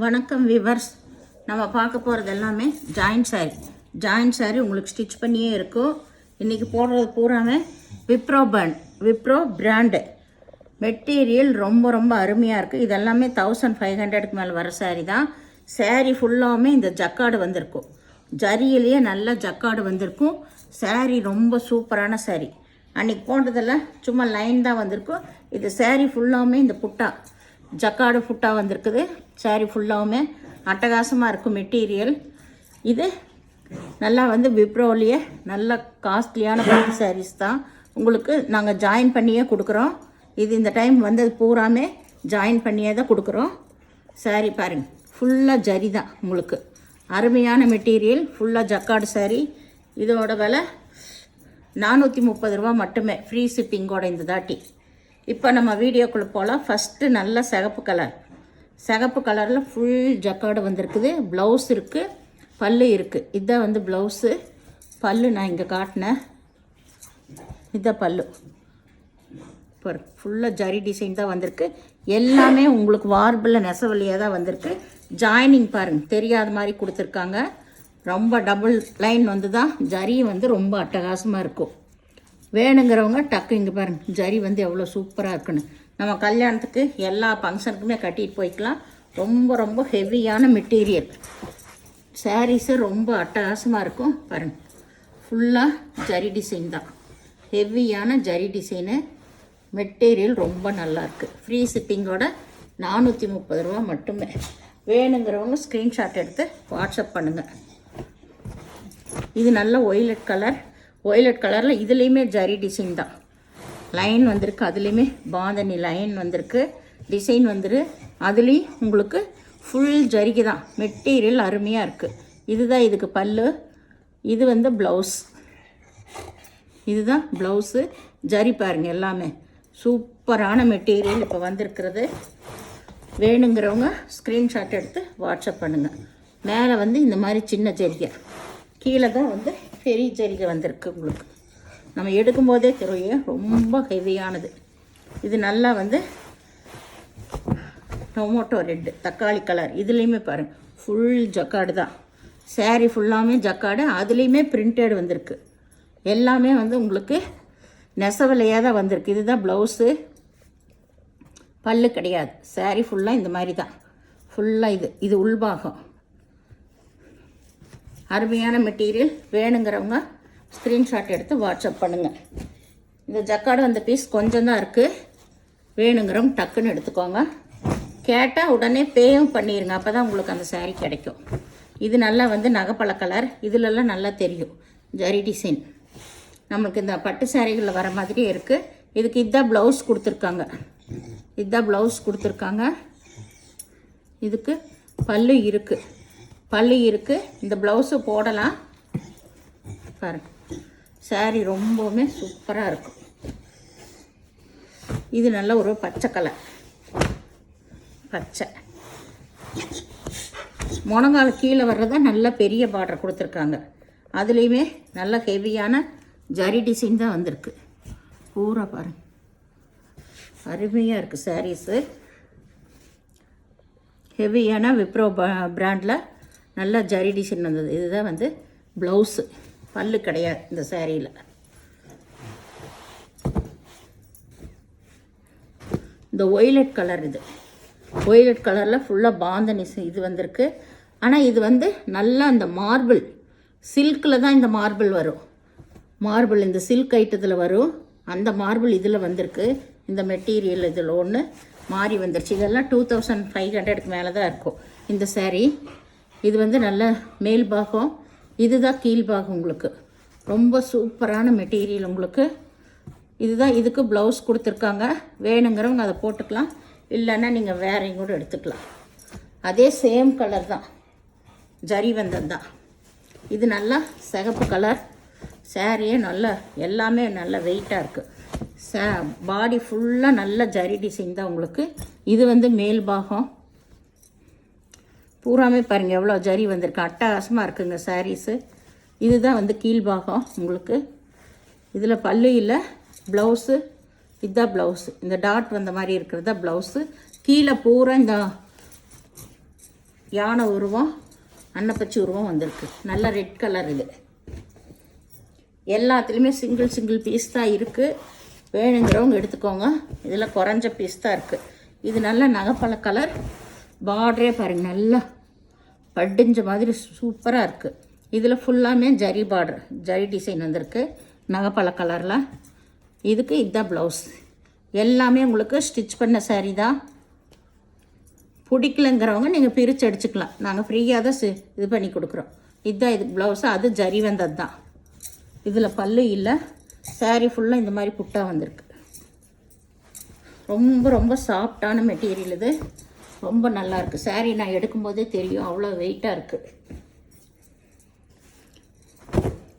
வணக்கம் விவர்ஸ். நம்ம பார்க்க போகிறது எல்லாமே ஜாயின்ட் சாரி உங்களுக்கு ஸ்டிச் பண்ணியே இருக்கும். இன்றைக்கி போடுறது பூராமே விப்ரோ பிராண்டு மெட்டீரியல் ரொம்ப அருமையாக இருக்குது. இதெல்லாமே 1500க்கு மேலே வர சாரி தான். சாரி ஃபுல்லாமே இந்த ஜக்காடு வந்திருக்கும், ஜரியிலேயே நல்ல ஜக்காடு வந்திருக்கும். சாரி ரொம்ப சூப்பரான சாரி. அன்றைக்கி போட்டதெல்லாம் சும்மா லைன் தான் வந்திருக்கும். இது சாரி ஃபுல்லாமே இந்த புட்டா ஜக்காடு புட்டா வந்திருக்குது. சாரி ஃபுல்லாகவுமே அட்டகாசமாக இருக்கும் மெட்டீரியல். இது நல்லா விப்ரோலேயே நல்ல காஸ்ட்லியான பட்டு சாரீஸ் தான். உங்களுக்கு நாங்கள் ஜாயின் பண்ணியே கொடுக்குறோம். இது இந்த டைம் வந்தது பூராமே ஜாயின் பண்ணியே தான் கொடுக்குறோம். சாரி பாருங்கள், ஃபுல்லாக ஜரி தான். உங்களுக்கு அருமையான மெட்டீரியல், ஃபுல்லாக ஜக்காடு சாரி. இதோட விலை 430 ரூபா மட்டுமே, ஃப்ரீ ஷிப்பிங்கோட இந்த தாட்டி. இப்போ நம்ம வீடியோக்குள்ளே போகலாம். ஃபஸ்ட்டு நல்ல சிகப்பு கலரில் ஃபுல் ஜக்காடு வந்திருக்குது. ப்ளவுஸ் இருக்குது, பல்லு இருக்குது. இதான் ப்ளவுஸு. பல்லு நான் இங்கே காட்டினேன். இதான் பல்லு. இப்போ ஃபுல்லாக ஜரி டிசைன் தான் வந்திருக்கு. எல்லாமே உங்களுக்கு வார்பிளில் நெசவலியாக தான் வந்திருக்கு. ஜாயினிங் பாருங்கள், தெரியாத மாதிரி கொடுத்துருக்காங்க. ரொம்ப டபுள் லைன் தான். ஜரி ரொம்ப அட்டகாசமாக இருக்கும். வேணுங்கிறவங்க டக்கு இங்கே பாருங்கள், ஜரி எவ்வளோ சூப்பராக இருக்குன்னு. நம்ம கல்யாணத்துக்கு எல்லா ஃபங்க்ஷனுக்குமே கட்டிட்டு போய்க்கலாம். ரொம்ப ஹெவியான மெட்டீரியல். சாரீஸு ரொம்ப அட்டகாசமாக இருக்கும். பாருங்கள், ஃபுல்லாக ஜரி டிசைன் தான். ஹெவியான ஜரி டிசைனு. மெட்டீரியல் ரொம்ப நல்லாயிருக்கு. ஃப்ரீ ஷிப்பிங்கோட 430 ரூபா மட்டுமே. வேணுங்கிறவங்க ஸ்க்ரீன்ஷாட் எடுத்து வாட்ஸ்அப் பண்ணுங்கள். இது நல்ல ஒய்லட் கலரில் இதுலேயுமே ஜரி டிசைன் தான். லைன் வந்திருக்கு, அதுலேயுமே பாந்தனி லைன் வந்திருக்கு. டிசைன் அதுலேயும் உங்களுக்கு ஃபுல் ஜரிகை தான். மெட்டீரியல் அருமையாக இருக்குது. இதுதான் இதுக்கு பல்லு. இது ப்ளவுஸ். இதுதான் ப்ளவுஸு. ஜரி பாருங்கள், எல்லாமே சூப்பரான மெட்டீரியல் இப்போ வந்திருக்கிறது. வேணுங்கிறவங்க ஸ்க்ரீன்ஷாட் எடுத்து வாட்ஸ்அப் பண்ணுங்கள். மேலே இந்த மாதிரி சின்ன ஜரிகை, கீழே தான் பெரிய ஜரிகை வந்திருக்கு. உங்களுக்கு நம்ம எடுக்கும்போதே தெரியும், ரொம்ப ஹெவியானது. இது நல்லா டொமேட்டோ ரெட்டு, தக்காளி கலர். இதுலேயுமே பாருங்கள், ஃபுல் ஜக்காடு தான். சாரீ ஃபுல்லாமே ஜக்காடு. அதுலேயுமே பிரிண்டட் வந்திருக்கு. எல்லாமே உங்களுக்கு நெசவலையாக தான் வந்திருக்கு. இதுதான் ப்ளவுஸு. பல்லு கிடையாது. சாரீ ஃபுல்லாக இந்த மாதிரி தான். ஃபுல்லாக இது உள்பாகம். அருமையான மெட்டீரியல். வேணுங்கிறவங்க ஸ்க்ரீன்ஷாட் எடுத்து வாட்ஸ்அப் பண்ணுங்கள். இந்த ஜக்காடு பீஸ் கொஞ்சம் தான் இருக்குது. வேணுங்கிறவங்க டக்குன்னு எடுத்துக்கோங்க. கேட்டால் உடனே பேயும் பண்ணிடுங்க. அப்போ தான் உங்களுக்கு அந்த சாரீ கிடைக்கும். இது நல்லா நகைப்பழ கலர். இதிலெல்லாம் நல்லா தெரியும் ஜரி டிசைன். நம்மளுக்கு இந்த பட்டு சாரீகளில் வர மாதிரியே இருக்குது. இதுக்கு இதுதான் ப்ளவுஸ் கொடுத்துருக்காங்க. இதுக்கு பல்லு இருக்குது. இந்த ப்ளவுஸு போடலாம். பாருங்க, சாரீ ரொம்பவுமே சூப்பராக இருக்கும். இது நல்ல ஒரு பச்சை கலர். முழங்கால கீழே வர்றதா நல்ல பெரிய பார்டர் கொடுத்துருக்காங்க. அதுலேயுமே நல்ல ஹெவியான ஜரி டிசைன் தான் வந்திருக்கு. பூரா பாருங்க, அருமையாக இருக்குது சாரீஸு. ஹெவியான விப்ரோ பிராண்டில் நல்ல ஜரி டிசைன் வந்தது. இதுதான் ப்ளவுஸு. பல்லு கிடையாது இந்த சாரியில். இந்த ஒய்லட் கலர், இது ஒய்லட் கலரில் ஃபுல்லாக பாந்தனி இது வந்திருக்கு. ஆனால் இது நல்லா அந்த மார்பிள் சில்கில் தான் இந்த மார்பிள் வரும். மார்பிள் இந்த சில்க் ஐட்டத்தில் வரும். அந்த மார்பிள் இதில் வந்திருக்கு. இந்த மெட்டீரியல் இதில் ஒன்று மாறி வந்துருச்சு. இதெல்லாம் 2500க்கு மேலே தான் இருக்கும் இந்த சாரீ. இது நல்ல மேல் பாகம். இதுதான் கீழ்பாகம். உங்களுக்கு ரொம்ப சூப்பரான மெட்டீரியல். உங்களுக்கு இதுதான். இதுக்கு ப்ளவுஸ் கொடுத்துருக்காங்க. வேணுங்கிறவங்க அதை போட்டுக்கலாம். இல்லைன்னா நீங்கள் வேறையும் கூட எடுத்துக்கலாம். அதே சேம் கலர் தான், ஜரி வந்தது தான். இது நல்லா சிகப்பு கலர். சாரியே எல்லாமே நல்ல வெயிட்டாக இருக்குது. பாடி ஃபுல்லாக நல்ல ஜரி டிசைன் தான் உங்களுக்கு. இது மேல் பாகம். பூராமே பாருங்கள் எவ்வளோ ஜரி வந்திருக்கு. அட்டகாசமாக இருக்குங்க சாரீஸு. இதுதான் கீழ்பாகம் உங்களுக்கு. இதில் பல்லு இல்லை, ப்ளவுஸு. இதுதான் ப்ளவுஸு. இந்த டாட் வந்த மாதிரி இருக்கிறது தான் ப்ளவுஸு. கீழே பூரா இந்த யானை உருவம் அன்னப்பச்சி உருவம் வந்திருக்கு. நல்ல ரெட் கலர். இது எல்லாத்துலேயுமே சிங்கிள் பீஸ் தான் இருக்குது. வேணுங்கிறவங்க எடுத்துக்கோங்க. இதில் குறைஞ்ச பீஸ் தான் இருக்குது. இது நல்ல நகைப்பழ கலர். பார்டரே பாருங்கள், நல்லா படிஞ்ச மாதிரி சூப்பராக இருக்குது. இதில் ஃபுல்லாமே ஜரி பார்டர், ஜரி டிசைன் வந்திருக்கு நகைப்பழ கலரில். இதுக்கு இதுதான் ப்ளவுஸ். எல்லாமே உங்களுக்கு ஸ்டிச் பண்ண சாரீ தான். பிடிக்கலங்கிறவங்க நீங்கள் பிரித்து அடிச்சுக்கலாம். நாங்கள் ஃப்ரீயாக தான் இது பண்ணி கொடுக்குறோம். இதுதான் இதுக்கு ப்ளவுஸு. அது ஜரி வந்தது தான். இதில் பல்லு இல்லை. சாரீ ஃபுல்லாக இந்த மாதிரி புட்டா வந்திருக்கு. ரொம்ப சாஃப்டான மெட்டீரியல். இது ரொம்ப நல்லாயிருக்கு. சாரீ நான் எடுக்கும்போதே தெரியும், அவ்வளோ வெயிட்டாக இருக்குது.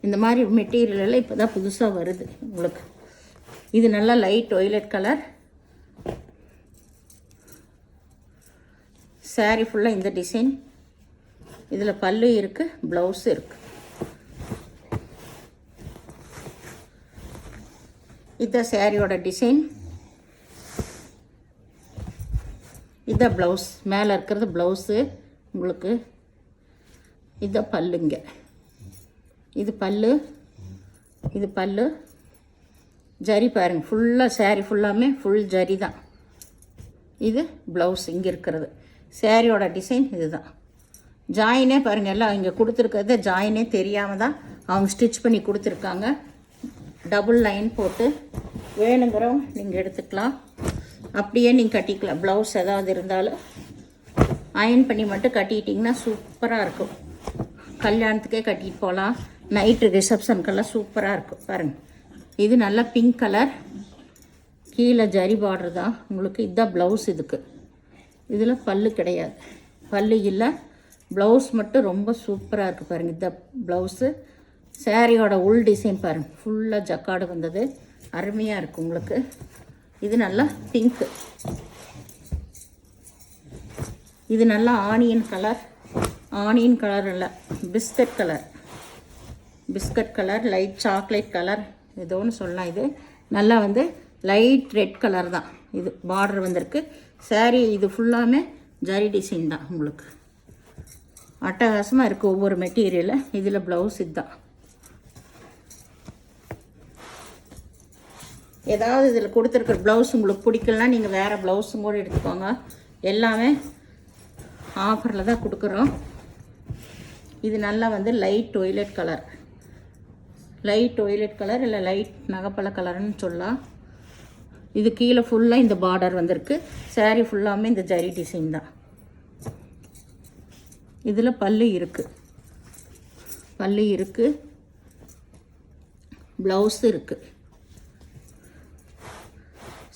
இந்த மாதிரி மெட்டீரியல் எல்லாம் இப்போ தான் புதுசாக வருது உங்களுக்கு. இது நல்லா லைட் ஒய்லட் கலர். சாரீ ஃபுல்லாக இந்த டிசைன். இதில் பல்லு இருக்குது, ப்ளவுஸு இருக்குது. இதுதான் சாரியோட டிசைன். இதுதான் ப்ளவுஸ். மேலே இருக்கிறது ப்ளவுஸு உங்களுக்கு. இதுதான் பல்லுங்க. இது பல்லு, இது பல்லு. ஜரி பாருங்கள், ஃபுல்லாக சாரீ ஃபுல்லாமே ஃபுல் ஜரி தான். இது ப்ளவுஸ் இங்கே இருக்கிறது. சாரியோட டிசைன் இது தான். ஜாயினே பாருங்கள், எல்லாம் இங்கே கொடுத்துருக்கிறது ஜாயினே தெரியாமல் தான் அவங்க ஸ்டிச் பண்ணி கொடுத்துருக்காங்க. டபுள் லைன் போட்டு வேணுங்கிறவங்க நீங்கள் எடுத்துக்கலாம். அப்படியே நீங்கள் கட்டிக்கலாம். ப்ளவுஸ் ஏதாவது இருந்தாலும் அயன் பண்ணி மட்டும் கட்டிட்டிங்கன்னா சூப்பராக இருக்கும். கல்யாணத்துக்கே கட்டிட்டு போகலாம். நைட்டு ரிசப்ஷனுக்கெல்லாம் சூப்பராக இருக்கும். பாருங்கள், இது நல்லா பிங்க் கலர். கீழே ஜரி பார்டர் தான் உங்களுக்கு. இதுதான் ப்ளவுஸ். இதுக்கு இதில் பல்லு கிடையாது, பல்லு இல்லை. ப்ளவுஸ் மட்டும் ரொம்ப சூப்பராக இருக்குது பாருங்கள். இதுதான் ப்ளவுஸு. சாரியோட உள் டிசைன் பாருங்கள், ஃபுல்லாக ஜக்காடு வந்தது. அருமையாக இருக்குது உங்களுக்கு. இது நல்லா பிங்க்கு. இது நல்லா ஆனியன் கலர். ஆனியன் கலர் இல்லை, biscuit colour. Biscuit colour, light chocolate colour, ஏதோ ஒன்று சொல்லலாம். இது நல்லா வந்து லைட் ரெட் கலர் தான். இது பார்டர் வந்திருக்கு. சாரீ இது ஃபுல்லாமே ஜரி டிசைன் தான் உங்களுக்கு. அட்டகாசமாக இருக்குது ஒவ்வொரு மெட்டீரியலில். இதில் ப்ளவுஸ் இதுதான். ஏதாவது இதில் கொடுத்துருக்குற ப்ளவுஸ் உங்களுக்கு பிடிக்கலனா நீங்கள் வேறு ப்ளவுஸும் கூட எடுத்துக்கோங்க. எல்லாமே ஆஃபரில் தான் கொடுக்குறோம். இது நல்லா வந்து light violet colour. Light violet colour இல்லை லைட் நகைப்பழ கலர்னு சொல்லலாம். இது கீழே ஃபுல்லாக இந்த பார்டர் வந்திருக்கு. சாரீ ஃபுல்லாமே இந்த ஜரி டிசைன் தான். இதில் பல்லு இருக்குது, பல்லு இருக்குது, ப்ளவுஸ் இருக்குது.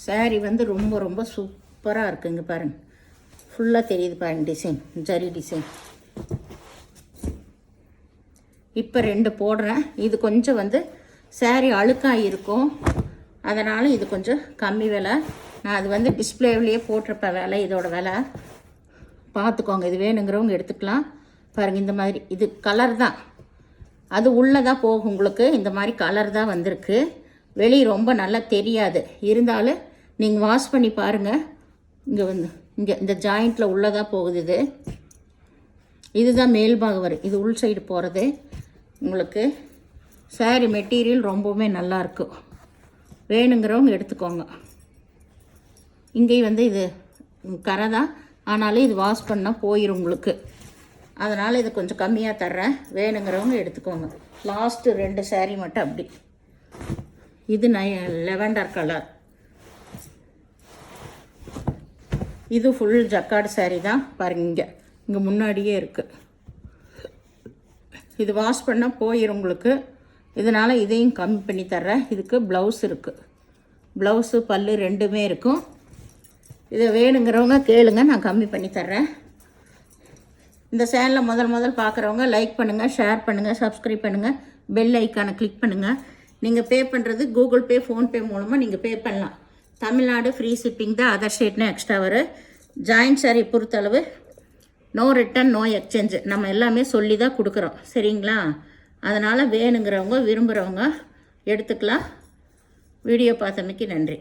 சாரீ வந்து ரொம்ப சூப்பராக இருக்குங்க. பாருங்கள், ஃபுல்லாக தெரியுது பாருங்கள் டிசைன், ஜரி டிசைன். இப்போ 2 போடுறேன். இது கொஞ்சம் வந்து சாரீ அழுக்காக இருக்கும், அதனால் இது கொஞ்சம் கம்மி விலை. நான் அது வந்து டிஸ்பிளேவிலேயே போட்டிருப்பேன் விலை, இதோட விலை பார்த்துக்கோங்க. இது வேணுங்கிறவங்க எடுத்துக்கலாம். பாருங்கள், இந்த மாதிரி இது கலர் தான். அது உள்ளே தான் போகும் உங்களுக்கு. இந்த மாதிரி கலர் தான் வந்திருக்கு. வெளியே ரொம்ப நல்லா தெரியாது, இருந்தாலும் நீங்கள் வாஷ் பண்ணி பாருங்கள். இங்கே வந்து இங்கே இந்த ஜாயிண்ட்டில் உள்ளதாக போகுது. இதுதான் மேல் பாகம் வரும். இது உள் சைடு போகிறது உங்களுக்கு. சாரீ மெட்டீரியல் ரொம்பவுமே நல்லாயிருக்கும். வேணுங்கிறவங்க எடுத்துக்கோங்க. இங்கேயும் வந்து இது கரை தான், ஆனாலும் இது வாஷ் பண்ணால் போயிடும் உங்களுக்கு. அதனால் இது கொஞ்சம் கம்மியாக தர்றேன். வேணுங்கிறவங்க எடுத்துக்கோங்க. லாஸ்ட்டு 2 சாரீ மட்டும் அப்படி. இது லெவண்டர் கலர். இது ஃபுல் ஜக்கார்டு சாரீ தான். பாருங்க, இங்கே முன்னாடியே இருக்குது. இது வாஷ் பண்ணால் போயிடும் உங்களுக்கு. இதனால் இதையும் கம்மி பண்ணி தர்றேன். இதுக்கு ப்ளவுஸ் இருக்குது. ப்ளவுஸு பல்லு 2மே இருக்கும். இதை வேணுங்கிறவங்க கேளுங்க, நான் கம்மி பண்ணி தர்றேன். இந்த சேனலை முதல் பார்க்குறவங்க லைக் பண்ணுங்கள், ஷேர் பண்ணுங்கள், சப்ஸ்கிரைப் பண்ணுங்கள், பெல் ஐக்கானை கிளிக் பண்ணுங்கள். நீங்கள் பே பண்ணுறது கூகுள் பே, ஃபோன்பே மூலமாக நீங்கள் பே பண்ணலாம். தமிழ்நாடு ஃப்ரீ ஷிப்பிங் தான். அதர் ஸ்டேட்னா எக்ஸ்ட்ரா வரும். ஜாயின்ட் சாரீ பொறுத்தளவு நோ ரிட்டன், நோ எக்ஸ்சேஞ்ச். நம்ம எல்லாமே சொல்லி தான் கொடுக்குறோம், சரிங்களா? அதனால் வேணுங்கிறவங்க, விரும்புகிறவங்க எடுத்துக்கலாம். வீடியோ பார்த்தமைக்கு நன்றி.